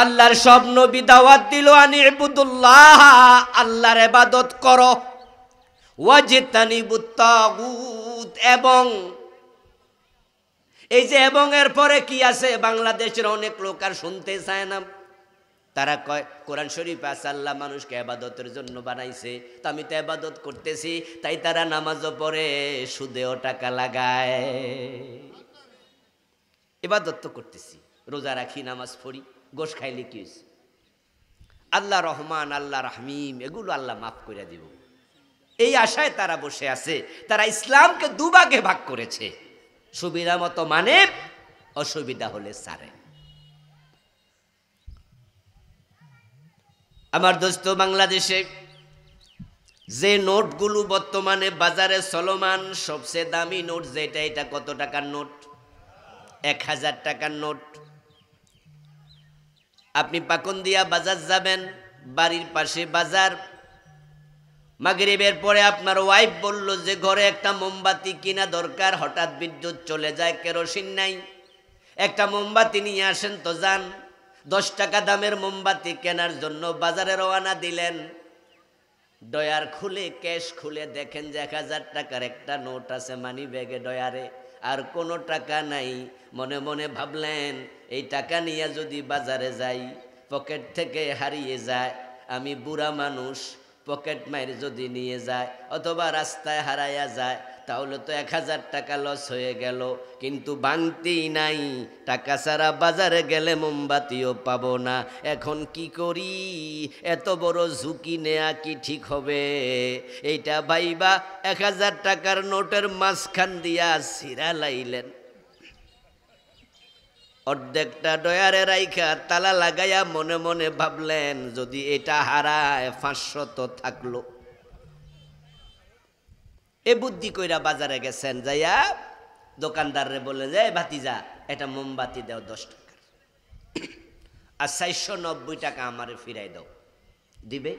আল্লাহর সব নবী দাওয়াত দিল আনি ইবুদুল্লাহ, আল্লাহর ইবাদত করো, ওয়াজতানিবুত তাগুত, এবং এই যে এবং এর পরে কি আছে, বাংলাদেশের অনেক লোক আর শুনতে চায় না। তারা কয় কোরআন শরীফ আছে আল্লাহ মানুষকে ইবাদতের জন্য বানাইছে, তো আমি তো ইবাদত করতেছি, তাই তারা নামাজও পড়ে, সুদেও টাকা লাগায়। ইবাদত তো করতেছি, রোজা রাখি, নামাজ পড়ি, গোশ খাইলে কি হয়েছে? আল্লাহ রহমান, আল্লাহ রাহমিম, এগুলো আল্লাহ মাফ করে দিব, এই আশায় তারা বসে আছে। তারা ইসলামকে দুভাগে ভাগ করেছে, সুবিধা মতো মানে, অসুবিধা হলে সারে। আমার দোস্ত, বাংলাদেশে যে নোটগুলো বর্তমানে বাজারে চলমান, সবচেয়ে দামি নোট যেটা, এটা কত টাকার নোট? 1000 টাকার নোট। আপনি পাকুন্দিয়া বাজার যাবেন, বাড়ির পাশে বাজার, মাগরিবের পরে আপনার ওয়াইফ বলল যে ঘরে একটা মোমবাতি কিনা দরকার, হঠাৎ বিদ্যুৎ চলে যায়, কেরোসিন নাই, একটা মোমবাতি নিয়ে আসেন তো যান। 10 টাকা দামের মোমবাতি কেনার জন্য বাজারে রওনা দিলেন। ডয়ার খুলে, ক্যাশ খুলে দেখেন যে 1000 টাকার একটা নোট আছে মানি ব্যাগে, ডয়ারে আর কোনো টাকা নাই। মনে মনে ভাবলেন এই টাকা নিয়ে যদি বাজারে যাই, পকেট থেকে হারিয়ে যায়, আমি বুড়া মানুষ, পকেট মাইর যদি নিয়ে যায় অথবা রাস্তায় হারাইয়া যায়, তাহলে তো 1000 টাকা লস হয়ে গেল। কিন্তু ভাঙতেই নাই, টাকা ছাড়া বাজারে গেলে মোমবাতিও পাবো না। এখন কি করি? এত বড় ঝুঁকি নেয়া কি ঠিক হবে? এইটা ভাইবা 1000 টাকার নোটের মাঝখান দিয়া ছিঁড়া লাইলেন, অর্ধেকটা ডয়ারে রাইখা তালা লাগাইয়া মনে মনে ভাবলেন যদি এটা হারায় 500 তো থাকলো। এ বুদ্ধি কইরা বাজারে গেছেন, যাইয়া দোকানদাররে বললেন যে ভাতিজা এটা মোমবাতি দাও 10 টাকার, আর 490 টাকা আমারে ফিরাই দাও। দিবে?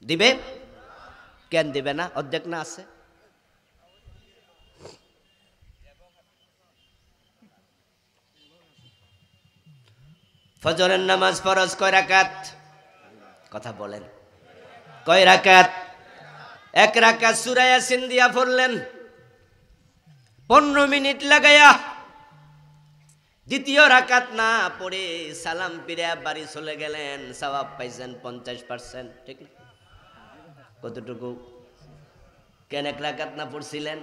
দিবে? কেন দিবে না? অর্ধেক না আছে। ফজরের নামাজ ফরজ কয় রাকাত? কথা বলেন, কয় রাকাত? 1 রাকাত সূরা ইয়াসিন দিয়া পড়লেন 15 মিনিট লাগাইয়া। দ্বিতীয় রাকাত না পড়ে সালাম ফিরে বাড়ি চলে গেলেন, সওয়াব পাইছেন 50%। ঠিক না? কতটুকু? কেন 1 রাকাত না পড়ছিলেন?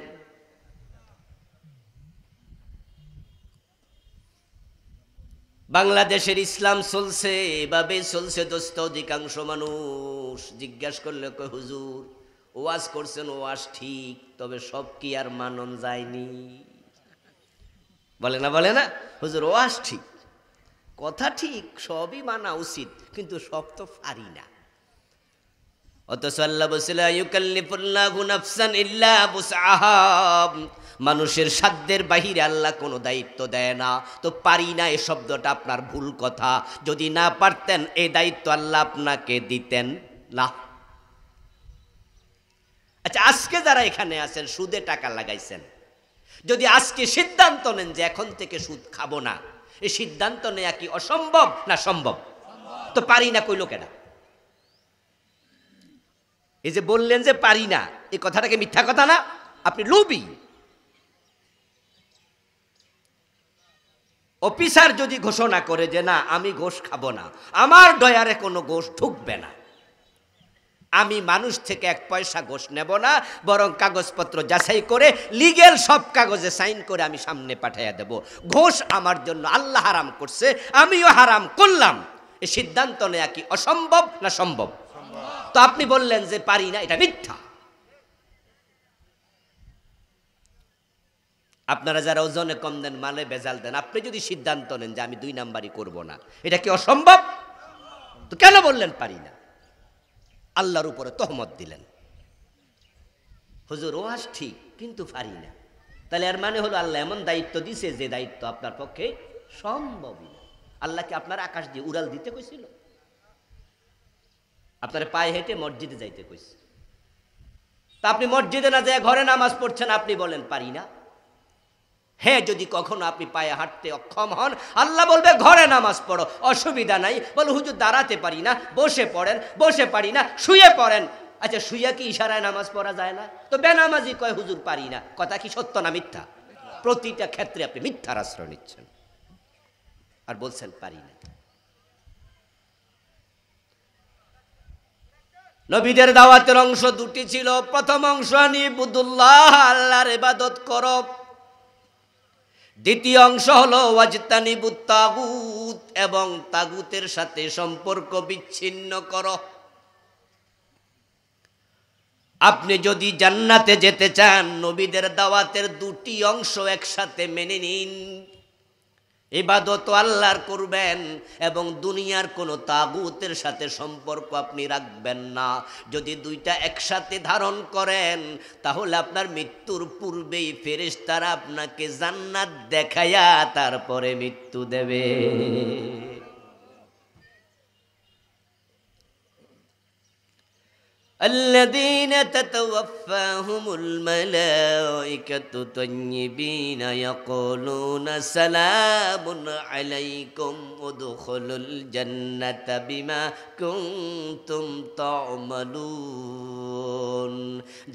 বাংলাদেশের ইসলাম চলছে এভাবে চলছে দোস্ত। অধিকাংশ মানুষ জিজ্ঞাসা করলে কয় হুজুর ওয়াজ করছেন, ওয়াজ ঠিক, তবে সব কি আর মানন যায়নি? বলে না, বলে না হুজুর ওয়াজ ঠিক, কথা ঠিক, সবই মানা উচিত, কিন্তু সব তো পারি না। অথচ আল্লাহ বলছিল ইউকাল্লিফুল্লাহু নাফসান ইল্লা বুসআহা, মানুষের সাধ্যের বাহিরে আল্লাহ কোনো দায়িত্ব দেয় না। তো পারি না এই শব্দটা আপনার ভুল কথা। যদি না পারতেন এই দায়িত্ব আল্লাহ আপনাকে দিতেন না। আচ্ছা, আজকে যারা এখানে আছেন সুদে টাকা লাগাইছেন, যদি আজকে সিদ্ধান্ত নেন যে এখন থেকে সুদ খাবো না, এই সিদ্ধান্ত নেয়া কি অসম্ভব না সম্ভব? তো পারি না কইলো কেন? এই যে বললেন যে পারি না, এই কথাটাকে মিথ্যা কথা না? আপনি লোভী। অফিসার যদি ঘোষণা করে যে না আমি ঘোষ খাবো না, আমার ডয়ারে কোনো ঘোষ ঢুকবে না, আমি মানুষ থেকে 1 পয়সা ঘোষ নেব না, বরং কাগজপত্র যাচাই করে লিগেল সব কাগজে সাইন করে আমি সামনে পাঠাইয়া দেব। ঘোষ আমার জন্য আল্লাহ হারাম করছে, আমিও হারাম করলাম। এই সিদ্ধান্ত নেয়া কি অসম্ভব না সম্ভব? তো আপনি বললেন যে পারি না, এটা মিথ্যা। আপনারা যারা ওজনে কম দেন, মালে ভেজাল দেন, আপনি যদি সিদ্ধান্ত নেন যে আমি 2 নাম্বারই করব না, এটা কি অসম্ভব? তো কেন বললেন পারি না? আল্লাহর উপরে তহমত দিলেন, হুজুর ওয়াজ ঠিক কিন্তু পারি না। তাহলে এর মানে হলো আল্লাহ এমন দায়িত্ব দিছে যে দায়িত্ব আপনার পক্ষে সম্ভবই না। আল্লাহকে আপনার আকাশ দিয়ে উড়াল দিতে কইছিল? আপনার পায়ে হেঁটে মসজিদে যাইতে কইছে। তা আপনি মসজিদে না যায় ঘরে নামাজ পড়ছেন, আপনি বলেন পারি না। হ্যাঁ, যদি কখনো আপনি পায়ে হাঁটতে অক্ষম হন, আল্লাহ বলবে ঘরে নামাজ পড়ো, অসুবিধা নাই। বলো হুজুর দাঁড়াতে পারি না, বসে পড়েন। বসে পারি না, শুয়ে পড়েন। আচ্ছা, শুয়ে কি ইশারায় নামাজ পড়া যায় না? তো বেনামাজি কয় হুজুর পারি না, কথা কি সত্য না মিথ্যা? প্রতিটা ক্ষেত্রে আপনি মিথ্যার আশ্রয় নিচ্ছেন আর বলছেন পারি না। নবীদের দাওয়াতের অংশ দুটি ছিল। প্রথম অংশ নিবুদুল্লাহ, আল্লাহর ইবাদত করো। দ্বিতীয় অংশ হলো ওয়াজতানিবুত তাগুত, এবং তাগুতের সাথে সম্পর্ক বিচ্ছিন্ন করো। আপনি যদি জান্নাতে যেতে চান, নবীদের দাওয়াতের দুটি অংশ একসাথে মেনে নিন। ইবাদত আল্লাহর করবেন এবং দুনিয়ার কোনো তাগুতের সাথে সম্পর্ক আপনি রাখবেন না। যদি দুইটা একসাথে ধারণ করেন, তাহলে আপনার মৃত্যুর পূর্বেই ফেরেশতারা আপনাকে জান্নাত দেখায়া তারপরে মৃত্যু দেবে। الذين تتوفاهم الملائكة طيبين يقولون سلام عليكم ادخلوا الجنة بما كنتم تعملون।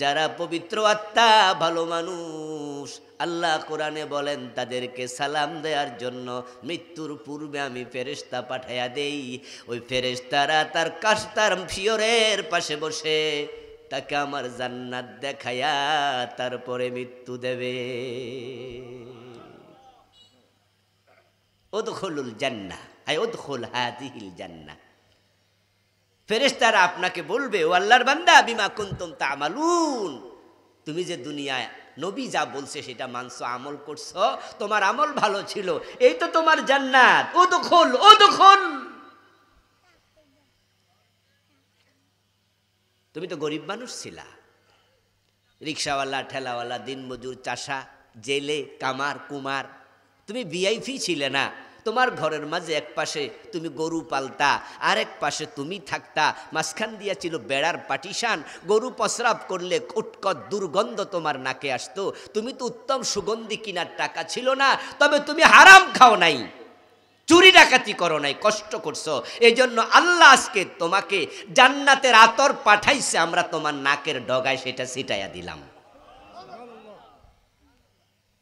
যারা পবিত্র আত্মা, ভালো মানুষ, আল্লাহ কোরআনে বলেন তাদেরকে সালাম দেওয়ার জন্য মৃত্যুর পূর্বে আমি ফেরেশতা পাঠাইয়া দেই। ওই ফেরেশতারা তার কাস্তার ফিয়রের পাশে বসে তাকে আমার জান্নাত দেখায়া তারপরে মৃত্যু দেবে। উদখুলুল জান্নাহ, আই উদখুল হাযিহিল জান্নাহ। ফেরেশতারা আপনাকে বলবে, ও আল্লাহর বান্দা, বিমা কুনতুম তা'মালুন, তুমি যে দুনিয়ায় নবী যা বলছে সেটা মানছো, আমল করছো, তোমার আমল ভালো ছিল, এই তো তোমার জান্নাত। উদখুল উদখুল। তুমি তো গরিব মানুষ ছিলা, রিক্সাওয়ালা, ঠেলাওয়ালা, দিনমজুর, চাষা, জেলে, কামার, কুমার। তুমি ভিআইপি ছিলে না। তোমার ঘরের মাঝে এক পাশে তুমি গরু পালতা, আর এক পাশে তুমি থাকতা, মাঝখান দিয়া ছিল বেড়ার পাটিশান। গরু প্রস্রাব করলে উৎকট দুর্গন্ধ তোমার নাকে আসতো। তুমি তো উত্তম সুগন্ধি কিনার টাকা ছিল না, তবে তুমি হারাম খাও নাই, চুরি ডাকাতি করো নাই, কষ্ট করছো। এই জন্য আল্লাহ আজকে তোমাকে জান্নাতের আতর পাঠাইছে, আমরা তোমার নাকের ডগায় সেটা ছিটাইয়া দিলাম।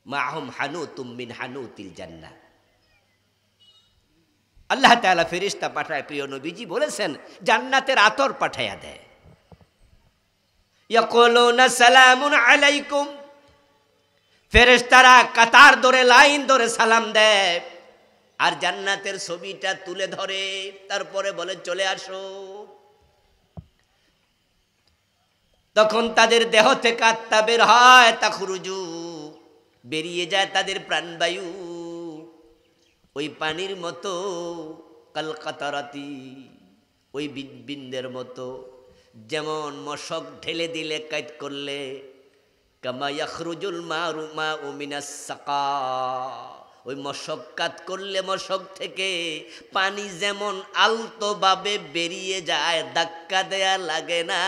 মাহুম হানুতুম মিন হানুতিল জান্নাহ। আল্লাহ তাআলা ফেরেশতা পাঠায়, প্রিয় নবীজি বলেছেন জান্নাতের আতর পাঠাইয়া দেয়। ইয়াকুলুনা সালামুন আলাইকুম, ফেরেশতারা কাতার ধরে, লাইন ধরে সালাম দেয়, আর জান্নাতের ছবিটা তুলে ধরে, তারপরে বলে চলে আসো। তখন তাদের দেহ থেকে আত্মা বের হয়, তাখরুজু, বেরিয়ে যায় তাদের প্রাণবায়ু, ওই পানির মতো, কালকাতারাতি, ওই বিন্দের মতো। যেমন মশক ঢেলে দিলে, কাইত করলে, কামা ইয়াখরুজুল মাউ মিনাস সাকা, ওই মশক্কাত করলে মশক থেকে পানি যেমন আলতোভাবে বেরিয়ে যায়, ধাক্কা দেয়া লাগে না।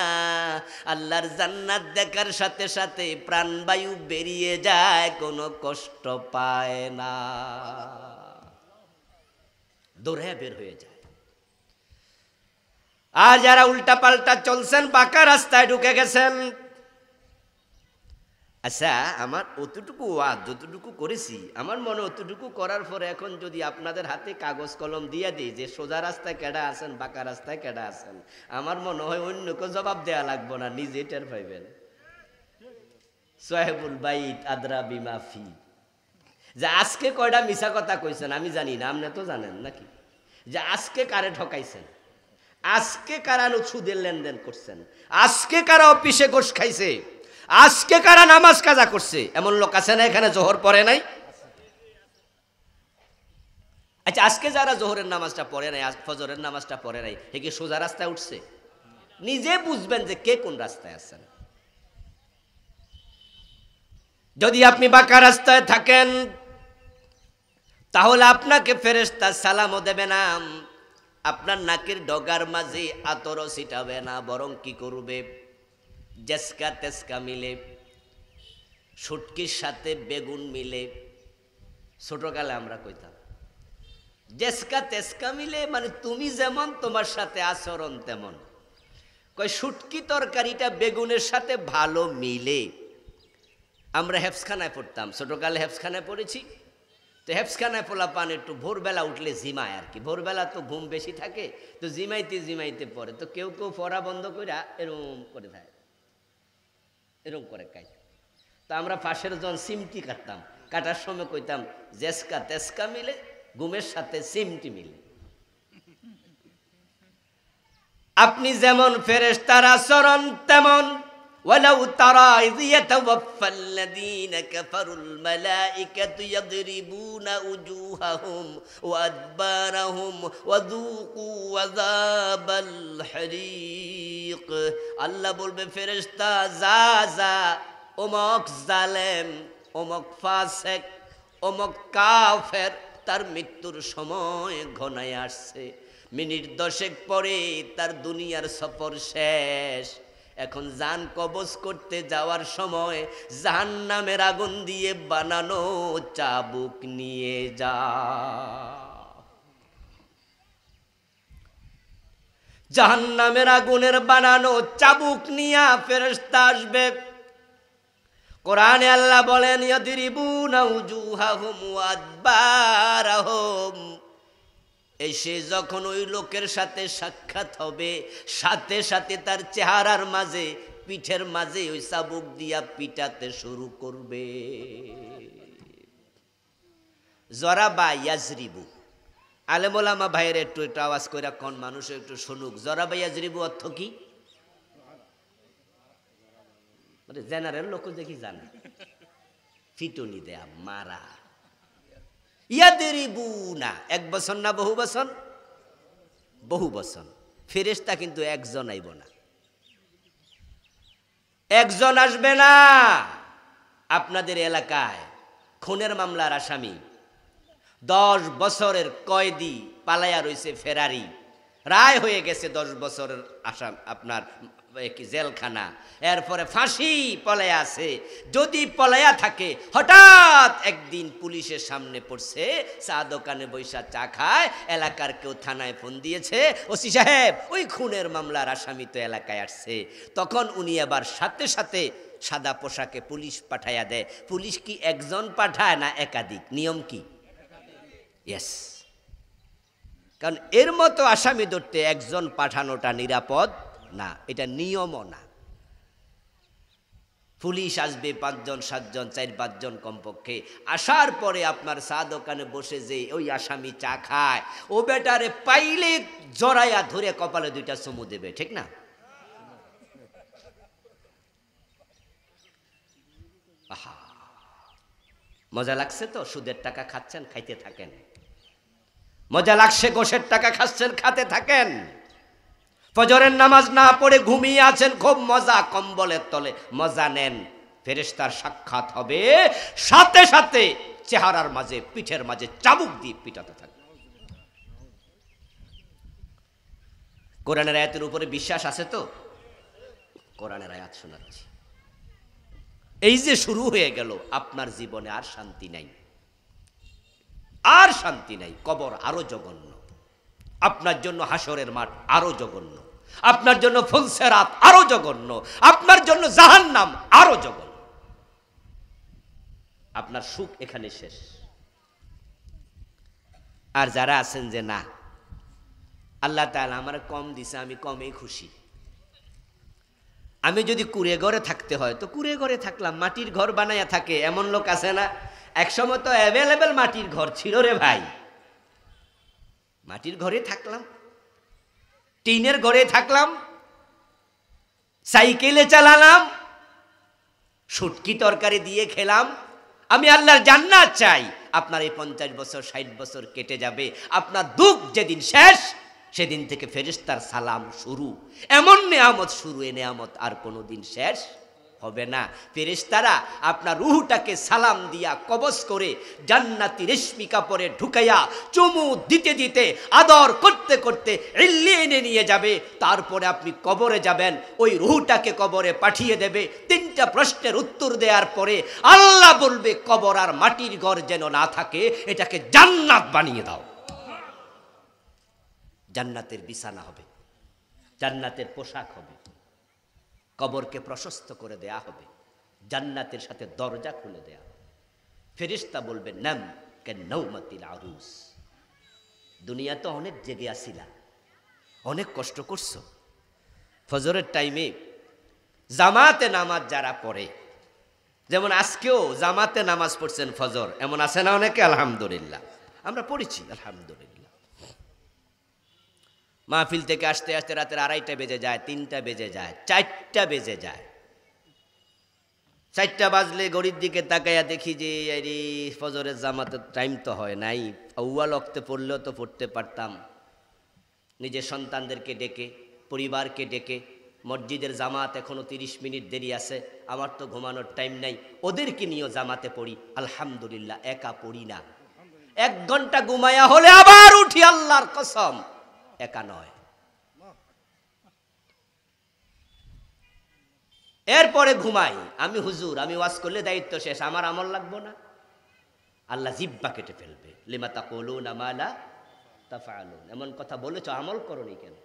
আল্লাহর জান্নাত দেখার সাথে সাথে প্রাণবায়ু বেরিয়ে যায়, কোনো কষ্ট পায় না, দৌড়ে বের হয়ে যায়। আর যারা উল্টা পাল্টা চলছেন, বাঁকা রাস্তায় ঢুকে গেছেন, আচ্ছা আমার অতটুকু যতটুকু করেছি, আমার মনে অতটুকু করার পরে এখন যদি আপনাদের হাতে কাগজ কলম দিয়ে দিই যে সোজা রাস্তায় কেডা আছেন, বাঁকা রাস্তায় কেডা আছেন, আমার মনে হয় অন্যকে জবাব দেওয়া লাগবো না, নিজে টের পাইবেন। সাহেবুল বাইত আদরা বিমাফি, যে আজকে কয়টা মিছা কথা কইছেন আমি জানি না, আপনি তো জানেন নাকি, যে আজকে কারে ঠকাইছেন, আজকে কারা সুদের লেনদেন করছেন, আজকে কারা অফিসে ঘুষ খাইছে, আজকে কারা নামাজ কাজা করছে। এমন লোক আছে না এখানে জোহর পড়ে নাই? আচ্ছা, আজকে যারা জোহরের নামাজটা পড়ে নাই, আজ ফজরের নামাজটা পড়ে নাই, এ কি সোজা রাস্তায় উঠছে? নিজে বুঝবেন যে কে কোন রাস্তায় আছেন। যদি আপনি বাঁকা রাস্তায় থাকেন, তাহলে আপনাকে ফেরেশতা সালামও দেবে না, আপনার নাকের ডগার মাঝে আতরও ছিটাবে না, বরং কি করবে, জেসকা তেসকা মিলে, শুটকির সাথে বেগুন মিলে, ছোটকালে আমরা কইতাম জেসকা তেসকা মিলে, মানে তুমি যেমন তোমার সাথে আচরণ তেমন। কই শুটকি তরকারিটা বেগুনের সাথে ভালো মিলে। আমরা হেফসখানায় পড়তাম, ছোটকালে হেফসখানায় পড়েছি। তো হেফসখানায় পোলাপান একটু ভোরবেলা উঠলে জিমায় আর কি, ভোরবেলা তো ঘুম বেশি থাকে, তো জিমাইতে জিমাইতে পড়ে। তো কেউ কেউ পড়া বন্ধ করে এরম করে থাকে, এরম করে খাই। তো আমরা পাশের জন সিমটি কাটতাম, কাটার সময় কইতাম জেসকা তেসকা মিলে, ঘুমের সাথে সিমটি মিলে। আপনি যেমন ফেরেশতার আচরণ তেমন। ওয়ালাউ তারা ইয ইয়াতাওয়াফাল্লাযীনা কাফারুল মালাইকাতু ইয়াদরিবুনা উজুহাহুম ওয়া আদবারাহুম ওয়া যুকু আযাবাল হারিক। আল্লাহ বলবে ফেরেশতা যা যা, অমক জালেম, অমক ফাসিক, অমক কাফের তার মৃত্যুর সময় ঘনায় আসছে, মিনিট 10 পরে তার দুনিয়ার সফর শেষ। এখন জান কবজ করতে যাওয়ার সময় জাহান্নামের আগুন দিয়ে বানানো চাবুক নিয়ে যা। জাহান্নামের আগুনের বানানো চাবুক নিয়ে ফেরেশতা আসবে। কোরআনে আল্লাহ বলেন ইয়াদরিবুনা উজুহাহুম ওয়া আদবারাহুম। এসে যখন ওই লোকের সাথে সাক্ষাৎ হবে, সাথে সাথে তার চেহারার মাঝে, পিঠের মাঝে ওই চাবুক দিয়া পিটাতে শুরু করবে। জরাবা ইয়াজরিবু। আলেম ওলামা ভাইয়ের একটু একটু আওয়াজ কইরা কোন মানুষ একটু শুনুক। জরাবা ইয়াজরিবু অর্থ কি? জেনারেল লোক দেখি জানে, ফিটুনি দেয়া, মারা। ইয়াদরিবুনা, এক বছর না বহু বছর? বহু বছর। ফেরেশতা কিন্তু একজন আইব না, একজন আসবে না। আপনাদের এলাকায় খুনের মামলার আসামি 10 বছরের কয়েদি পালায়া রইছে ফেরারি, রায় হয়ে গেছে 10 বছরের আসাম, আপনার জেলখানা, এরপরে ফাঁসি পলায়া আছে। যদি পলায়া থাকে, হঠাৎ একদিন পুলিশের সামনে পড়ছে, চা দোকানে বৈশা চা খায়, এলাকার কেউ থানায় ফোন দিয়েছে, ওসি সাহেব ওই খুনের মামলার আসামি তো এলাকায় আসছে। তখন উনি আবার সাথে সাথে সাদা পোশাকে পুলিশ পাঠাইয়া দেয়। পুলিশ কি একজন পাঠায় না একাধিক? নিয়ম কি? ইয়েস। কারণ এর মতো আসামি ধরতে একজন পাঠানোটা নিরাপদ না, এটা নিয়মও না। পুলিশ আসবে 5 জন 7 জন 4-5 জন কমপক্ষে। আসার পরে আপনার চা দোকানে বসে যে ওই আসামি চা খায়, ও বেটারে পাইলে জড়াইয়া ধরে কপালে 2টা চুমু দেবে, ঠিক না? আহা, মজা লাগছে তো? সুদের টাকা খাচ্ছেন, খাইতে থাকেন। মজা লাগছে, গোশের টাকা খাচ্ছেন, খাতে থাকেন। ফজরের নামাজ না পড়ে ঘুমিয়ে আছেন, খুব মজা, কম্বলের তলে মজা নেন। ফেরেশতার সাক্ষাৎ হবে, সাথে সাথে চেহারার মাঝে, পিঠের মাঝে চাবুক দিয়ে পিটাতে থাকবে। কোরআনের আয়াতের উপরে বিশ্বাস আছে তো? কোরআনের আয়াত শোনাচ্ছি। এই যে শুরু হয়ে গেল, আপনার জীবনে আর শান্তি নাই, আর শান্তি নাই। কবর আরো জঘন্য, আপনার জন্য হাসরের মাঠ আরো জঘন্য, আপনার জন্য ফুলসেরাত আরো জঘন্য, আপনার জন্য জাহান্নাম আরো জঘন্য। আপনার সুখ এখানে শেষ। আর যারা আছেন যে না, আল্লাহ তাআলা আমার কম দিছে, আমি কমেই খুশি, আমি যদি কুড়ে ঘরে থাকতে হয় তো কুড়ে ঘরে থাকলাম, মাটির ঘর বানাইয়া থাকে, এমন লোক আছে না? একসময় তো অ্যাভেলেবেল মাটির ঘর ছিল রে ভাই, মাটির ঘরে থাকলাম, টিনের ঘরে থাকলাম, সাইকেলে চালালাম, শুটকি তরকারি দিয়ে খেলাম। আমি আল্লাহর জান্নাত চাই। আপনার এই 50 বছর 60 বছর কেটে যাবে, আপনার দুঃখ যেদিন শেষ, সেদিন থেকে ফেরেশতার সালাম শুরু। এমন নেয়ামত শুরু, এ নেয়ামত আর কোনোদিন শেষ হবে না। ফেরেশতারা আপনার রূহটাকে সালাম দিয়া কবজ করে জান্নাতি রেশমি কাপড়ে ঢুকাইয়া চুমু দিতে দিতে আদর করতে করতে ইল্লিনে নিয়ে যাবে। তারপরে আপনি কবরে যাবেন, ওই রূহটাকে কবরে পাঠিয়ে দেবে। 3টা প্রশ্নের উত্তর দেওয়ার পরে আল্লাহ বলবে কবর আর মাটির ঘর যেন না থাকে, এটাকে জান্নাত বানিয়ে দাও। জান্নাতের বিছানা হবে, জান্নাতের পোশাক হবে, কবরকে প্রশস্ত করে দেয়া হবে, জান্নাতের সাথে দরজা খুলে দেয়া হবে। ফেরেশতা বলবে নাম কে নৌমাতিল আরুস, দুনিয়া তো অনেক জেগে আসিলা, অনেক কষ্ট করছো। ফজরের টাইমে জামাতে নামাজ যারা পড়ে, যেমন আজকেও জামাতে নামাজ পড়ছেন ফজর, এমন আছে না অনেকে? আলহামদুলিল্লাহ, আমরা পড়েছি আলহামদুলিল্লাহ। মাহফিল থেকে আসতে আসতে রাতের 2:30 বেজে যায়, 3টা বেজে যায়, 4টা বেজে যায়। 4টা বাজলে ঘড়ির দিকে তাকাইয়া দেখি যে আরে ফজরের জামাতের টাইম তো হয় নাই। আউয়াল ওয়াক্তে পড়লেও তো পড়তে পারতাম। নিজের সন্তানদেরকে ডেকে, পরিবারকে ডেকে, মসজিদের জামাত এখনো 30 মিনিট দেরি আছে, আমার তো ঘুমানোর টাইম নাই, ওদেরকে নিয়েও জামাতে পড়ি। আলহামদুলিল্লাহ, একা পড়ি না। 1 ঘন্টা ঘুমায়া হলে আবার উঠি, আল্লাহর কসম একা নয়। এরপরে ঘুমাই। আমি হুজুর, আমি ওয়াজ করলে দায়িত্ব শেষ, আমার আমল লাগবো না? আল্লাহ জিব্বা কেটে ফেলবে। লিমা তাকুলুনা মা লা তাফআলুন, এমন কথা বলেছো, আমল করোনি কেন?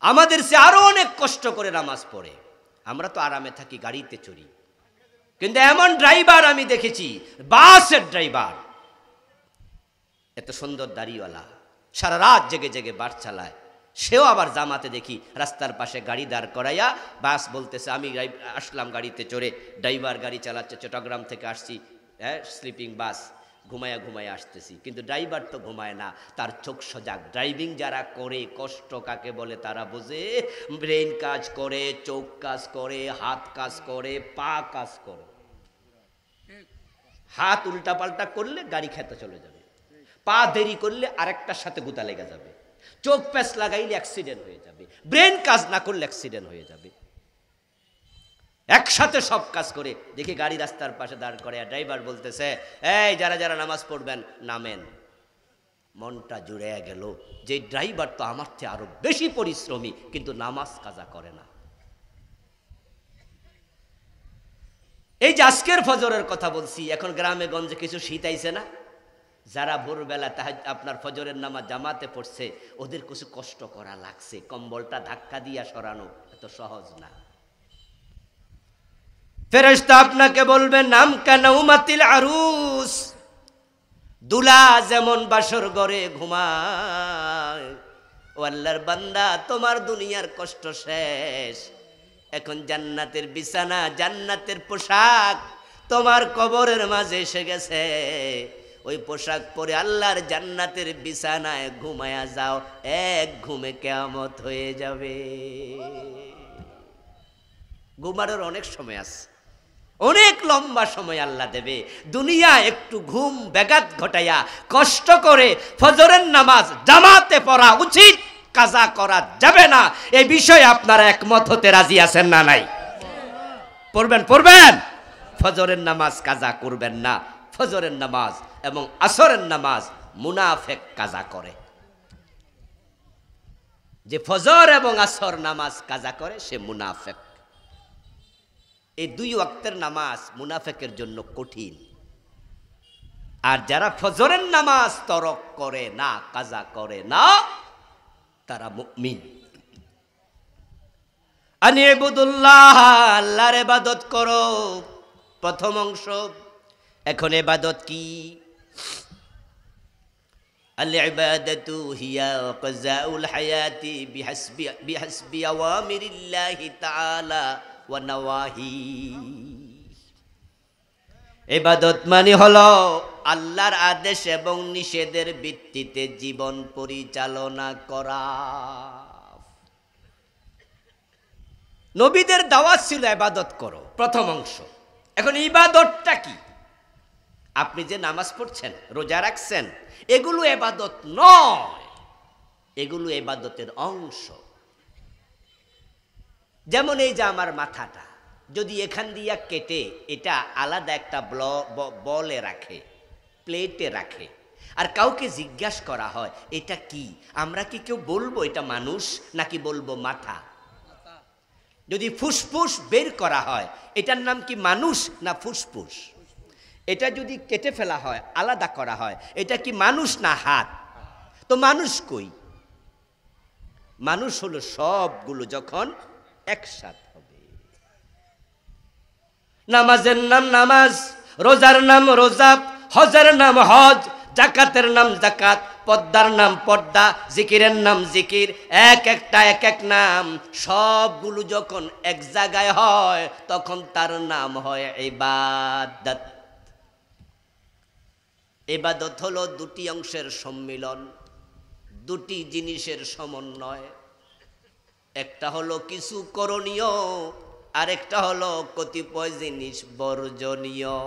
আমাদের সে আরো অনেক কষ্ট করে নামাজ পড়ে। আমরা তো আরামে থাকি, গাড়িতে চড়ি, কিন্তু এমন ড্রাইভার আমি দেখেছি, বাসের ড্রাইভার, এত সুন্দর দাড়িওয়ালা, সারা রাত জেগে জেগে বাস চালায়। সেও আবার জামাতে দেখি রাস্তার পাশে গাড়ি দাঁড় করাইয়া বাস বলতেছে আমি আসলাম গাড়িতে চড়ে, ড্রাইভার গাড়ি চালাচ্ছে, চট্টগ্রাম থেকে আসছি, হ্যাঁ স্লিপিং বাস, ঘুমায়া ঘুমায়া আসতেছি। কিন্তু ড্রাইভার তো ঘুমায় না, তার চোখ সজাগ। ড্রাইভিং যারা করে, কষ্ট কাকে বলে তারা বোঝে। ব্রেন কাজ করে, চোখ কাজ করে, হাত কাজ করে, পা কাজ করে। হাত উল্টা পাল্টা করলে গাড়ি খেতে চলে যাবে, পা দেরি করলে আরেকটার সাথে গুতা লেগে যাবে, চোখ প্যাঁচ লাগাইলে অ্যাক্সিডেন্ট হয়ে যাবে, ব্রেন কাজ না করলে অ্যাক্সিডেন্ট হয়ে যাবে। একসাথে সব কাজ করে। দেখি গাড়ি রাস্তার পাশে দাঁড় করে, ড্রাইভার বলতেছে এই যারা যারা নামাজ পড়বেন নামেন। মনটা জুড়ে গেল যে ড্রাইভার তো আমার চেয়ে আরো বেশি পরিশ্রমী, কিন্তু নামাজ কাজা করে না। এই যে আজকের ফজরের কথা বলছি, এখন গ্রামে গঞ্জে কিছু শীত আইছে না? যারা ভোরবেলা আপনার ফজরের নামাজ জামাতে পড়ছে, ওদের কিছু কষ্ট করা লাগছে। কম্বলটা ধাক্কা দিয়া সরানো এত সহজ না। ফেরেশতা আপনাকে বলবে নাম কানাউমাতিল আরুস, দুলা যেমন বাসর ঘরে ঘুমায়। ও আল্লাহর বান্দা, তোমার দুনিয়ার কষ্ট শেষ, এখন জান্নাতের বিছানা, জান্নাতের পোশাক তোমার কবরের মাঝে এসে গেছে। ওই পোশাক পরে আল্লাহর জান্নাতের বিছানায় ঘুমায়া যাও, এক ঘুমে কিয়ামত হয়ে যাবে। ঘুমানোর অনেক সময় আছে, অনেক লম্বা সময় আল্লাহ দেবে। দুনিয়া একটু ঘুম ব্যাঘাত ঘটাইয়া কষ্ট করে ফজরের নামাজ জামাতে পড়া উচিত, কাজা করা যাবে না। এই বিষয়ে আপনারা একমত হতে রাজি আছেন না? নাই? পড়বেন পড়বেন, ফজরের নামাজ কাজা করবেন না। ফজরের নামাজ এবং আসরের নামাজ মুনাফেক কাজা করে। যে ফজর এবং আসর নামাজ কাজা করে সে মুনাফেক। এই 2 ওয়াক্তের নামাজ মুনাফেকের জন্য কঠিন। আর যারা ফজরের নামাজ তরক করে না, কাজা করে না, তারা মুমিন। আনিবুদুল্লাহ, আল্লাহর ইবাদত করো, প্রথম অংশ। এখন ইবাদত কি? আল ইবাদাতু হিয়া কাযাউল হায়াতি বিহাসবি আওয়ামিরিল্লাহি তাআলা ওয়া নাওয়াহি। ইবাদত মানে হলো আল্লাহর আদেশ এবং নিষেধের ভিত্তিতে জীবন পরিচালনা করা। নবীদের দাওয়াত ছিল ইবাদত করো, প্রথম অংশ। এখন ইবাদতটা কি? আপনি যে নামাজ পড়ছেন, রোজা রাখছেন, এগুলো ইবাদত নয়, এগুলো ইবাদতের অংশ। যেমন এই যে আমার মাথাটা যদি এখান দিয়া কেটে এটা আলাদা একটা বলে রাখে, প্লেটে রাখে, আর কাউকে জিজ্ঞাসা করা হয় এটা কি, আমরা কি কেউ বলবো এটা মানুষ নাকি বলবো মাথা? যদি ফুসফুস বের করা হয় এটার নাম কি মানুষ না ফুসফুস? এটা যদি কেটে ফেলা হয়, আলাদা করা হয়, এটা কি মানুষ না হাত? তো মানুষ কই? মানুষ হলো সবগুলো যখন একসাথে হবে। নামাজের নাম নামাজ, রোজার নাম রোজা, হজের নাম হজ, জাকাতের নাম জাকাত, পর্দার নাম পর্দা, জিকিরের নাম জিকির, এক একটা এক এক নাম। সবগুলো যখন এক জায়গায় হয় তখন তার নাম হয় ইবাদত। ইবাদত হলো দুটি অংশের সম্মিলন, দুটি জিনিসের সমন্বয়। একটা হলো কিছু করণীয়, আরেকটা হলো কতিপয় জিনিস বর্জনীয়।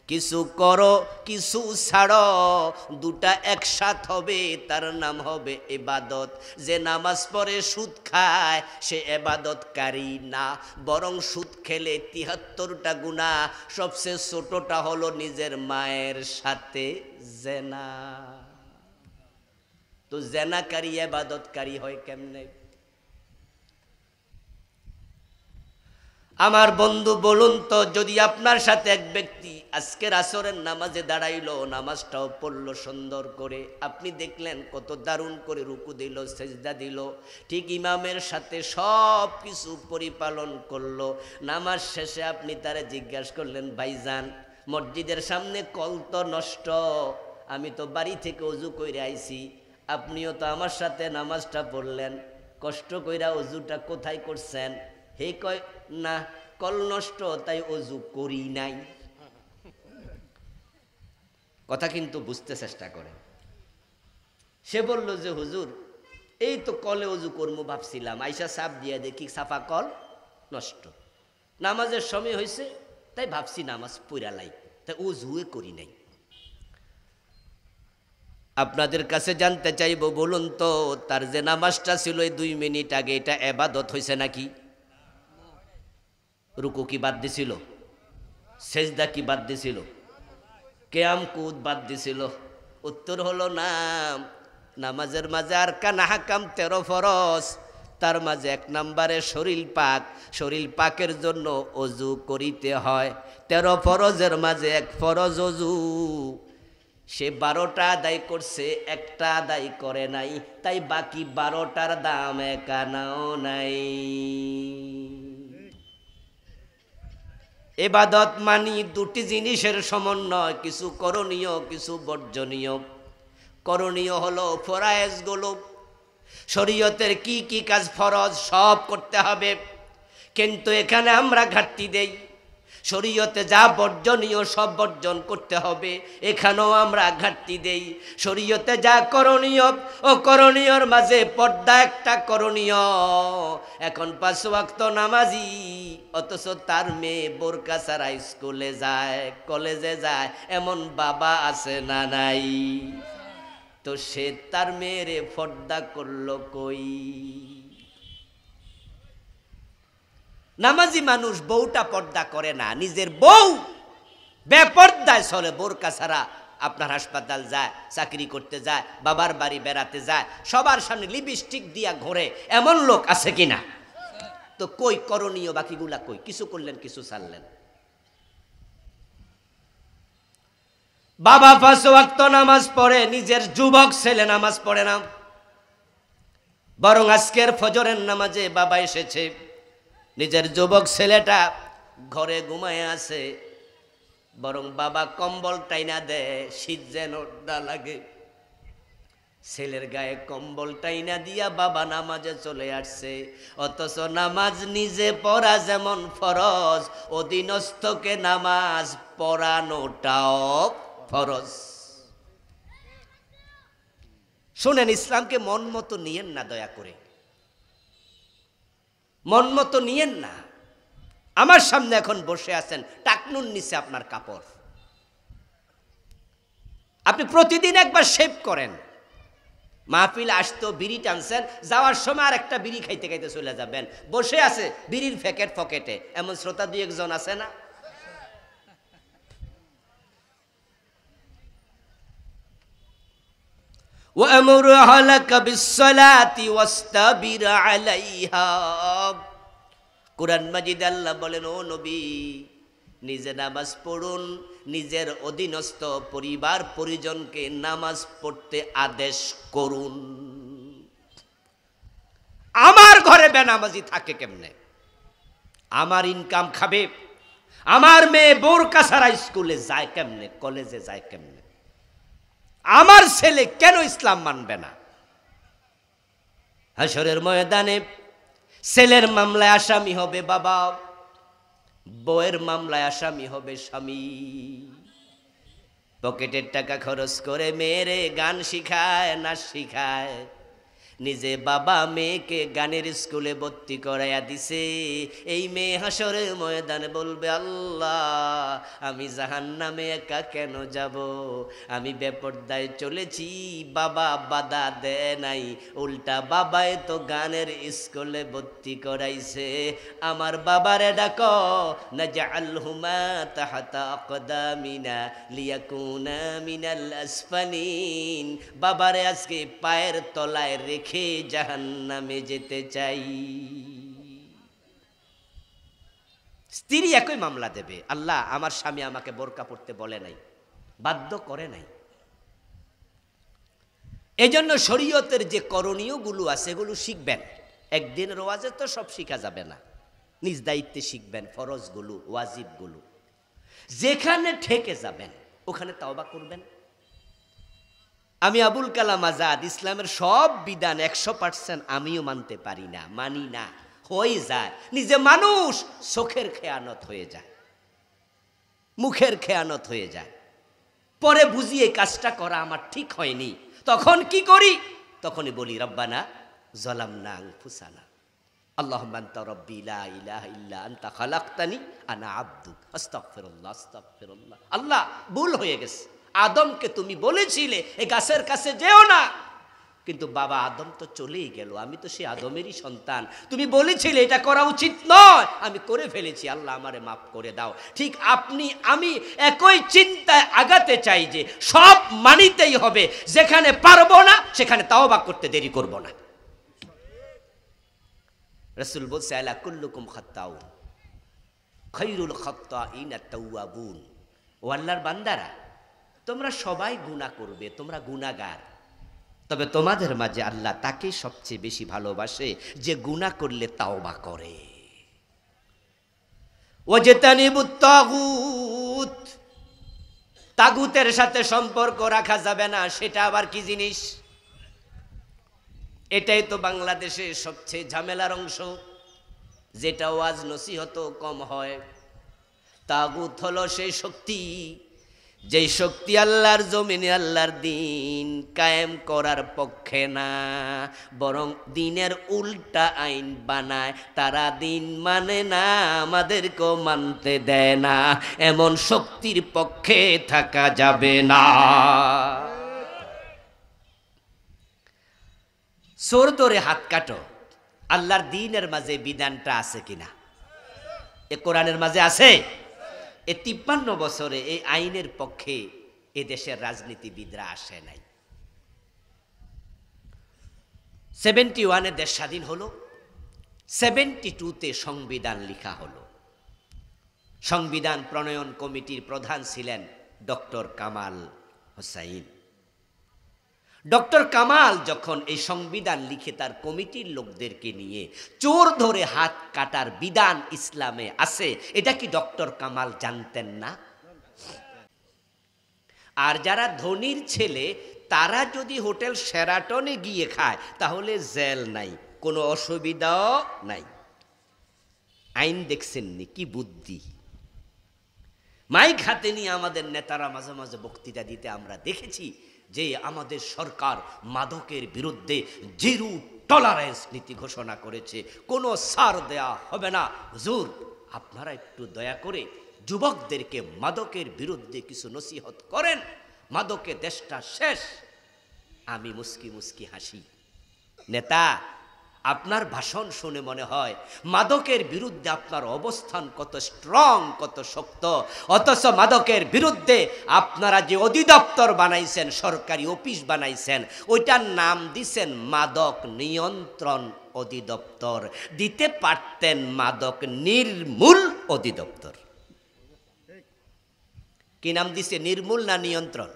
কিছু করো কিছু ছাড়ো, দুটা একসাথ হবে, তার নাম হবে ইবাদত। যে নামাজ পড়ে সুদ খায় সে ইবাদতকারী না, বরং সুদ খেলে ৭৩টা গুনাহ, সবচেয়ে ছোটটা হলো নিজের মায়ের সাথে জেনা। তো জেনাকারী ইবাদতকারী হয় কেমনে? আমার বন্ধু বলুন তো, যদি আপনার সাথে এক ব্যক্তি আজকের আসরের নামাজে দাঁড়াইলো, নামাজটাও পড়লো সুন্দর করে, আপনি দেখলেন কত দারুণ করে রুকু দিল, সেজদা দিল, ঠিক ইমামের সাথে সব কিছু পরিপালন করলো, নামাজ শেষে আপনি তারে জিজ্ঞাসা করলেন, ভাইজান মসজিদের সামনে কল তো নষ্ট, আমি তো বাড়ি থেকে অজু কইরে আইছি, আপনিও তো আমার সাথে নামাজটা পড়লেন, কষ্ট কইরা অজুটা কোথায় করছেন? হে কয়, না কল নষ্ট তাই অজু করি নাই। কথা কিন্তু বুঝতে চেষ্টা করে। সে বলল যে হুজুর এই তো কলে অজু করবো ভাবছিলাম, আইসা সাপ দিয়ে দেখি সাফা কল নষ্ট, নামাজের সময় হয়েছে তাই ভাবছি নামাজ পড়ালাই, তাই অজুয়ে করি নাই। আপনাদের কাছে জানতে চাইব, বলুন তো তার যে নামাজটা ছিল এই 2 মিনিট আগে, এটা ইবাদত হয়েছে নাকি? রুকু কি বাদ দিছিল? সেজদা কি বাদ দিছিল? কিয়াম কুদ বাদ দিছিল? উত্তর হলো না। নামাজের মাঝে আর কানা হাকাম 13 ফরজ, তার মাঝে 1 নম্বরে শরীর পাক, শরীর পাকের জন্য অজু করিতে হয়। 13 ফরজের মাঝে 1 ফরজ অজু। সে 12টা আদায় করছে, একটা আদায় করে নাই, তাই বাকি 12টার দাম একানাও নাই। ইবাদত মানি দুটি জিনিসের সমন্বয়, কিছু করণীয় কিছু বর্জনীয়। করণীয় হলো ফরজগুলো, শরীয়তের কি কি কাজ ফরজ সব করতে হবে, কিন্তু এখানে আমরা ঘাটতি দেই। শরীয়তে যা বর্জনীয় সব বর্জন করতে হবে, এখানেও আমরা ঘাটতি দেই। শরীয়তে যা করণীয় ও করণীয়র মাঝে পর্দা একটা করণীয়। এখন 5 ওয়াক্ত নামাজি, অথচ তার মেয়ে বোরকা ছাড়া স্কুলে যায়, কলেজে যায়, এমন বাবা আছে না নাই? তো সে তার মেয়েরে পর্দা করলো কই? নামাজি মানুষ বউটা পর্দা করে না, নিজের বউ বেপর্দায় চলে, বোরকা ছাড়া আপনার হাসপাতাল যায়, চাকরি করতে যায়, বাবার বাড়ি বেড়াতে যায়, সবার সামনে লিপস্টিক দিয়া ঘোরে, এমন লোক আছে কিনা? তো কই করণীয় বাকিগুলা কই? কিছু করলেন কিছু ছাড়লেন। বাবা 5 ওয়াক্ত নামাজ পড়ে, নিজের যুবক ছেলে নামাজ পড়ে না, বরং আজকের ফজরের নামাজে বাবা এসেছে, নিজের যুবক ছেলেটা ঘরে ঘুমায় আছে, বরং বাবা কম্বল টাইনা দেয়, শীত যেন না লাগে, ছেলের গায়ে কম্বল টাইনা দিয়া বাবা নামাজে চলে আসছে। অথচ নামাজ নিজে পড়া যেমন ফরজ, অধীনস্থকে নামাজ পড়ানোটাও ফরজ। শুনেন, ইসলামকে মন মতো নিয়েন না, দয়া করে মন মতো নিয়েন না। আমার সামনে এখন বসে আছেন, টাকনুর নিচে আপনার কাপড়, আপনি প্রতিদিন একবার শেভ করেন, মাহফিল আসতো, বিড়ি টানছেন, যাওয়ার সময় আর একটা বিড়ি খাইতে খাইতে চলে যাবেন, বসে আছে বিড়ির প্যাকেট পকেটে, এমন শ্রোতা দুই একজন আছে না? وَأَمُرْ أَهْلَكَ بِالصَّلَاةِ وَاسْتَبِرْ عَلَيْهَا। কুরআন মাজিদে আল্লাহ বলেন, ও নবী, নিজে নামাজ পড়ুন, নিজের অধীনস্থ পরিবার পরিজনকে নামাজ পড়তে আদেশ করুন। আমার ঘরে বেনামাজি থাকে কেমনে? আমার ইনকাম খাবে? আমার মেয়ে বোরকা ছাড়া স্কুলে যায় কেমনে, কলেজে যায় কেমনে? আমার ছেলে কেন ইসলাম মানবে না? হাসরের ময়দানে ছেলের মামলায় আসামি হবে বাবা, বউয়ের মামলায় আসামি হবে স্বামী। পকেটের টাকা খরচ করে মেয়েরে গান শিখায়, নাচ শিখায়, নিজে বাবা মেয়েকে গানের স্কুলে ভর্তি করাইয়া দিছে। এই মেয়ে হাসরের ময়দানে বলবে, আল্লাহ, আমি জাহান্নামে একা কেন যাব? আমি বেপরদায় চলেছি, বাবা বাধা দেয় নাই, উল্টা বাবাই তো গানের স্কুলে ভর্তি করাইছে। আমার বাবারে ডাকো, নাজআলহুমা তাহতা আকদামিনা লিয়াকুনা মিনাল আসফালিন। বাবারে আজকে পায়ের তলায় রেখে জাহান্নামে যেতে চাই। স্ত্রী একই মামলা দেবে, আল্লাহ, আমার স্বামী আমাকে বোরকা পড়তে বলে নাই, বাধ্য করে নাই। এজন্য শরীয়তের যে করণীয় গুলো আছে এগুলো শিখবেন। একদিনের ওয়াজে তো সব শিখা যাবে না, নিজ দায়িত্বে শিখবেন ফরজগুলো, ওয়াজিবগুলো। যেখানে ঠেকে যাবেন ওখানে তাওবা করবেন। আমি আবুল কালাম আজাদ ইসলামের সব বিধান 100% আমিও মানতে পারি না, মানি না, হয়ে যায়। নিজে মানুষ, চোখের খেয়ানত হয়ে যায়, মুখের খেয়ানত হয়ে যায়, পরে বুঝি এই কাজটা করা আমার ঠিক হয়নি। তখন কি করি? তখনই বলি, রব্বানা যালামনা আনফুসানা, আল্লাহুম্মা আনতা রাব্বি লা ইলাহা ইল্লা আনতা খালাকতানি আনা আবদুক আস্তাগফিরুল্লাহ আস্তাগফিরুল্লাহ। আল্লাহ, ভুল হয়ে গেছে। আদমকে তুমি বলেছিলে এই গাছের কাছে যেও না, কিন্তু বাবা আদম তো চলেই গেল, আমি তো সেই আদমেরই সন্তান। তুমি বলেছিলে এটা করা উচিত নয়, আমি করে ফেলেছি, আল্লাহ আমারে মাফ করে দাও। ঠিক আমি একই চিন্তায় আগাতে চাই যে সব মানিতেই হবে, যেখানে পারবো না সেখানে তাওবা করতে দেরি করব না। রাসূল বলছে, আলা কুল্লুকুম খাত্তাউন খায়রুল খাত্তাইনা তাওয়াবুন। ও আল্লাহর বান্দারা, তোমরা সবাই গুনাহ করবে, তোমরা গুনাহগার, তবে তোমাদের মাঝে আল্লাহ তাকে সবচেয়ে বেশি ভালোবাসে যে গুনাহ করলে তাওবা করে। ওয়াজতানিবুত তাগুত, তাগুতের সাথে সম্পর্ক রাখা যাবে না, সেটা আবার কি জিনিস? এটাই তো বাংলাদেশে সবচেয়ে ঝামেলার অংশ, যেটা ওয়াজ নসিহত কম হয়। তাগুত হলো সেই শক্তি, যেই শক্তি আল্লাহর জমিনে আল্লাহর দিন কায়েম করার পক্ষে না, বরং দিনের উল্টা আইন বানায়। তারা দিন মানে না, আমাদেরকেও মানতে দেয় না। এমন শক্তির পক্ষে থাকা যাবে না। চোর ধরে হাত কাটো, আল্লাহর দিনের মাঝে বিধানটা আছে কিনা? এ কোরআনের মাঝে আছে? এ 53 বছরে এই আইনের পক্ষে এ দেশের রাজনীতিবিদরা আসে নাই। 71-এ দেশ স্বাধীন হলো, 72-তে সংবিধান লিখা হলো। সংবিধান প্রণয়ন কমিটির প্রধান ছিলেন ডক্টর কামাল হোসাইন। ডক্টর কামাল যখন এই সংবিধান লিখে তার কমিটির লোকদেরকে নিয়ে চোর ধরে হাত কাটার বিধান ইসলামে আছে, এটা কি ডক্টর কামাল জানতেন না? আর যারা ধনীর ছেলে তারা যদি হোটেল শেরাটনে গিয়ে খায় তাহলে জেল নাই, কোনো অসুবিধাও নাই। আইন দেখছেননি কি বুদ্ধি! মাইক হাতে নিয়ে আমাদের নেতারা মাঝে মাঝে বক্তৃতা দিতে আমরা দেখেছি যে আমাদের সরকার মাদকের বিরুদ্ধে জিরো টলারেন্স নীতি ঘোষণা করেছে, কোনো ছাড় দেয়া হবে না। হুজুর, আপনারা একটু দয়া করে যুবকদেরকে মাদকের বিরুদ্ধে কিছু নসিহত করেন, মাদকে দেশটা শেষ। আমি মুস্কি মুস্কি হাসি। নেতা, আপনার ভাষণ শুনে মনে হয় মাদকের বিরুদ্ধে আপনার অবস্থান কত স্ট্রং, কত শক্ত, অথচ মাদকের বিরুদ্ধে আপনারা যে অধিদপ্তর বানাইছেন, সরকারি অফিস বানাইছেন, ওইটার নাম দিছেন মাদক নিয়ন্ত্রণ অধিদপ্তর। দিতে পারতেন মাদক নির্মূল অধিদপ্তর। কি নাম দিছে, নির্মূল না নিয়ন্ত্রণ?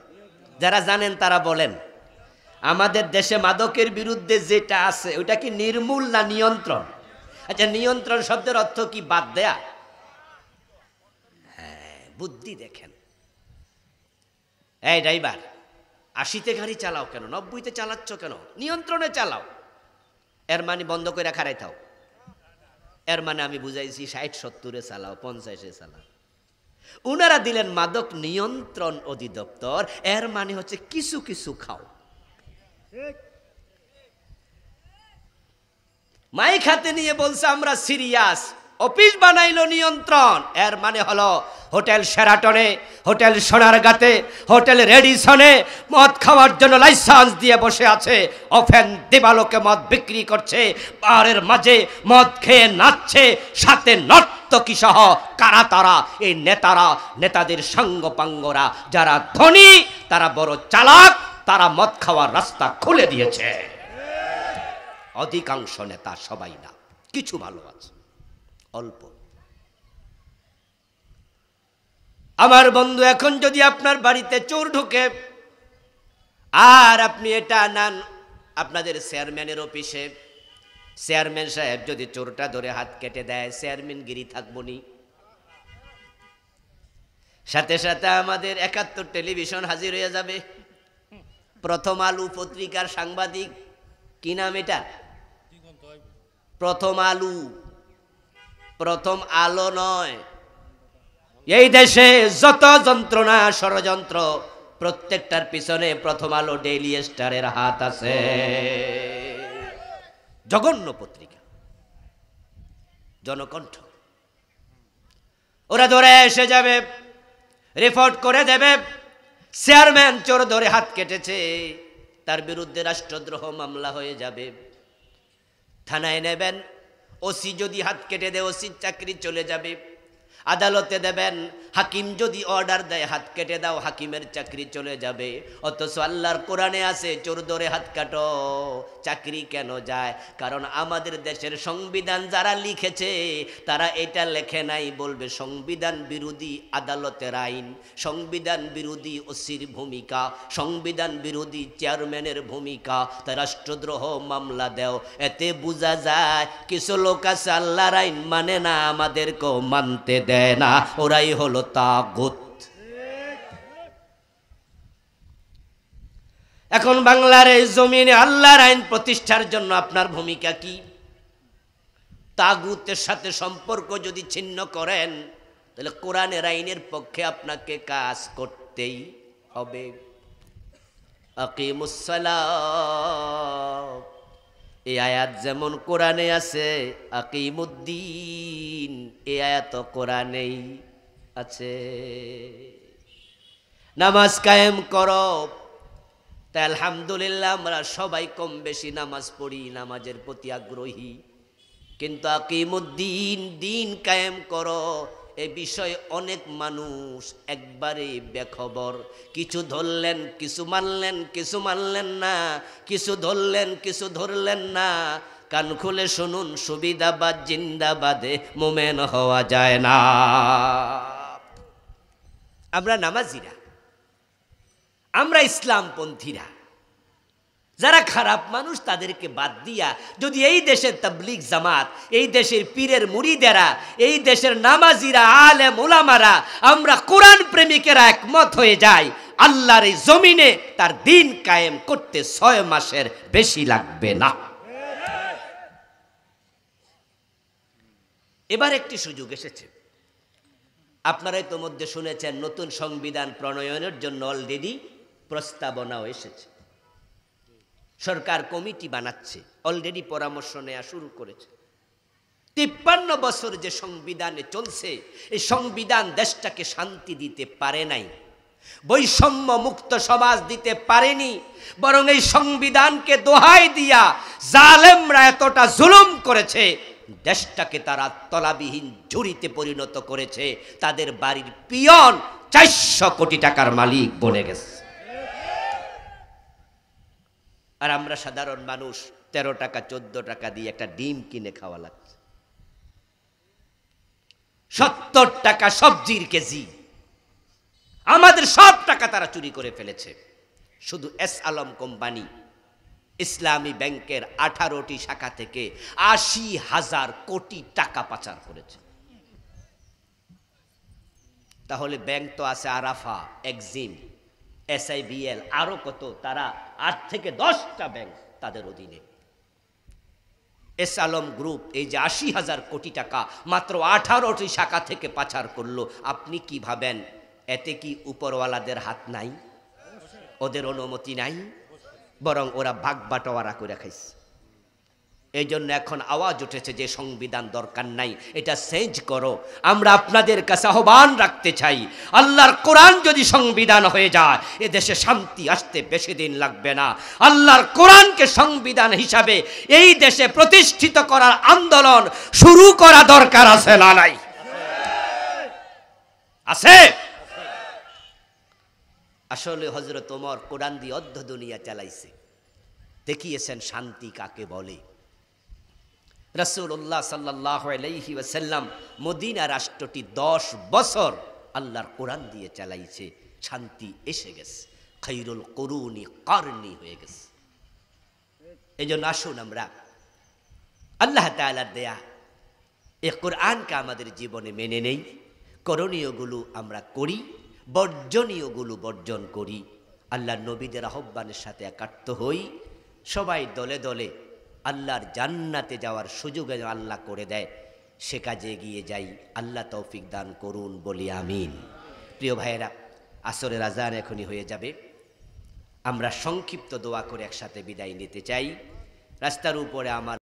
যারা জানেন তারা বলেন। আমাদের দেশে মাদকের বিরুদ্ধে যেটা আছে ওইটা কি নির্মূল না নিয়ন্ত্রণ? আচ্ছা, নিয়ন্ত্রণ শব্দের অর্থ কি? বাদ দেয়া। হ্যাঁ, বুদ্ধি দেখেন। এই ড্রাইভার, 80-তে গাড়ি চালাও কেন, 90-তে চালাচ্ছ কেন? নিয়ন্ত্রণে চালাও। এর মানে বন্ধ করে খাড়াই থাও। এর মানে আমি বুঝাইছি 60-70-এ চালাও, 50-এ চালাও। উনারা দিলেন মাদক নিয়ন্ত্রণ অধিদপ্তর। এর মানে হচ্ছে কিছু কিছু খাও। মাইক হাতে নিয়ে বলছে আমরা সিরিয়াস। অফিস বানাইলো নিয়ন্ত্রণ। এর মানে হলো হোটেল শেরাটনে, হোটেল সোনারগাঁতে, হোটেল রেডিসনে মদ খাওয়ার জন্য লাইসেন্স দিয়ে বসে আছে। ওপেন দিবালোকে মদ বিক্রি করছে, পাহাড়ের মাঝে মদ খেয়ে নাচছে, সাথে নর্তকী সহ। কারা তারা? এই নেতারা, নেতাদের সাঙ্গপাঙ্গরা। যারা ধনী তারা বড় চালাক, তারা মদ খাওয়ার রাস্তা খুলে দিয়েছে। অধিকাংশ নেতা, সবাই না, কিছু ভালো আছে, অল্প। আমার বন্ধু, এখন যদি আপনার বাড়িতে চোর ঢুকে আর আপনি এটা আনান আপনাদের চেয়ারম্যানের অফিসে, চেয়ারম্যান সাহেব যদি চোরটা ধরে হাত কেটে দেয়, চেয়ারম্যান গিরি থাকবো নি? সাথে সাথে আমাদের ৭১ টেলিভিশন হাজির হয়ে যাবে। প্রথম আলো পত্রিকার সাংবাদিক, কি নাম এটা? প্রথম আলো। প্রথম আলো নয়। এই দেশে যত যন্ত্রণা, ষড়যন্ত্র, প্রত্যেকটার পিছনে প্রথম আলো, ডেইলি স্টারের হাত আছে। জঘন্য পত্রিকা, জনকণ্ঠ। ওরা ধরে এসে যাবে, রিপোর্ট করে দেবে চেয়ারম্যান চোর ধরে হাত কেটেছে, তার বিরুদ্ধে রাষ্ট্রদ্রোহ মামলা হয়ে যাবে। থানায় নেবেন, ওসি যদি হাত কেটে দেয় ওসির চাকরি চলে যাবে। আদালতে দেবেন, হাকিম যদি অর্ডার দেয় হাত কেটে দাও, হাকিমের চাকরি চলে যাবে। অথচ আল্লাহর কোরআনে আছে চোর ধরে হাত কাটো, চাকরি কেন যায়? কারণ আমাদের দেশের সংবিধান যারা লিখেছে তারা এটা লেখে নাই, বলবে সংবিধান বিরোধী আদালতের আইন, সংবিধান বিরোধী ওসির ভূমিকা, সংবিধান বিরোধী চেয়ারম্যানের ভূমিকা, তাই রাষ্ট্রদ্রোহ মামলা দেও। এতে বোঝা যায় কিছু লোক আছে আল্লাহর আইন মানে না, আমাদেরকেও মানতে দেয় না, ওরাই হলো তাগুত। এখন বাংলার এই জমিনে আল্লাহর আইন প্রতিষ্ঠার জন্য আপনার ভূমিকা কি? তাগুতের সাথে সম্পর্ক যদি ছিন্ন করেন, তাহলে কোরআনের আইনের পক্ষে আপনাকে কাজ করতেই হবে। আকিমুস সালাত, এই আয়াত যেমন কোরআনে আছে, আকিমুদ্দিন এই আয়াত কোরআনেই আছে। নামাজ কায়েম করো। তাই আলহামদুলিল্লাহ আমরা সবাই কম বেশি নামাজ পড়ি, নামাজের প্রতি আগ্রহী। কিন্তু আকিমুদ্দিন, দিন কায়েম করো, এ বিষয়ে অনেক মানুষ একবারে বেখবর। কিছু ধরলেন, কিছু মানলেন, কিছু মানলেন না, কিছু ধরলেন, কিছু ধরলেন না। কান খুলে শুনুন, সুবিধাবাদ জিন্দাবাদে মোমেন হওয়া যায় না। আমরা নামাজিরা, আমরা ইসলামপন্থীরা, যারা খারাপ মানুষ তাদেরকে বাদ দিয়া যদি এই দেশের তাবলীগ জামাত, এই দেশের পীরের মুরিদেরা, এই দেশের নামাজিরা, আলেম ওলামারা, আমরা কোরআন প্রেমিকেরা একমত হয়ে যাই, আল্লাহর এই জমিনে তার দিন কায়েম করতে 6 মাসের বেশি লাগবে না। এবার একটি সুযোগ এসেছে। আপনারা ইতোমধ্যে শুনেছেন নতুন সংবিধান প্রণয়নের জন্য অলরেডি প্রস্তাবনাও এসেছে। সরকার কমিটি বানাচ্ছে, অলরেডি পরামর্শ নেওয়া শুরু করেছে। 53 বছর যে সংবিধানে চলছে, এই সংবিধান দেশটাকে শান্তি দিতে পারে নাই। বৈষম্য মুক্ত সমাজ দিতে পারেনি, বরং এই সংবিধানকে দোহাই দিয়া জালেমরা এতটা জুলুম করেছে, দেশটাকে তারা তলাবিহীন ঝুড়িতে পরিণত করেছে। তাদের বাড়ির পিয়ন 400 কোটি টাকার মালিক বনে গেছে। আর আমরা সাধারণ মানুষ 13 টাকা 14 টাকা দিয়ে একটা ডিম কিনে খাওয়া লাগছে। 70 টাকা সবজির কেজি। আমাদের সব টাকা তারা চুরি করে ফেলেছে। শুধু এস আলম কোম্পানি ইসলামী ব্যাংকের 18টি শাখা থেকে 80,000 কোটি টাকা পাচার করেছে। তাহলে ব্যাংক তো আছে আরাফা, এক্সিম, SIBL, আরো কত, তারা 8 থেকে 10টা ব্যাংক তাদের অধীনে। এস আলম গ্রুপ এই যে 80,000 কোটি টাকা মাত্র 18টি শাখা থেকে পাচার করলো, আপনি কি ভাবেন এতে কি উপরওয়ালাদের হাত নাই? ওদের অনুমতি নাই? বরং ওরা ভাগ বাটোয়ারা করে খাইছে। এই জন্য এখন আওয়াজ উঠেছে যে সংবিধান দরকার নাই, এটা চেঞ্জ করো। আমরা আপনাদের কাছে আহ্বান রাখতে চাই, আল্লাহর কোরআন যদি সংবিধান হয়ে যায় এ দেশে শান্তি আসতে বেশি দিন লাগবে না। আল্লাহর কোরআনকে সংবিধান হিসাবে এই দেশে প্রতিষ্ঠিত করার আন্দোলন শুরু করা দরকার আছে না নাই? আছে। আসলে হযরত ওমর কোরআন দিয়ে অর্ধ দুনিয়া চালাইছে, দেখিয়েছেন শান্তি কাকে বলে। রাসূলুল্লাহ সাল্লাল্লাহু আলাইহি ওয়াসাল্লাম মদিনা রাষ্ট্রটি 10 বছর আল্লাহর কোরআন দিয়ে চালাইছে, শান্তি এসে গেছে, খায়রুল কুরুনি কারনি হয়ে গেছে। এজন্য আসুন আমরা আল্লাহ তাআলার দেয়া এই কোরআনকে আমাদের জীবনে মেনে নেই, করণীয়গুলো আমরা করি, বর্জনীয়গুলো বর্জন করি। আল্লাহর নবীদের আহ্বানের সাথে একাত্ম হই, সবাই দলে দলে আল্লাহর জান্নাতে যাওয়ার সুযোগ আল্লাহ করে দেয়, সে কাজে এগিয়ে যাই। আল্লাহ তৌফিক দান করুন, বলি আমিন। প্রিয় ভাইয়েরা, আসরের আজান এখনই হয়ে যাবে। আমরা সংক্ষিপ্ত দোয়া করে একসাথে বিদায় নিতে চাই। রাস্তার উপরে আমার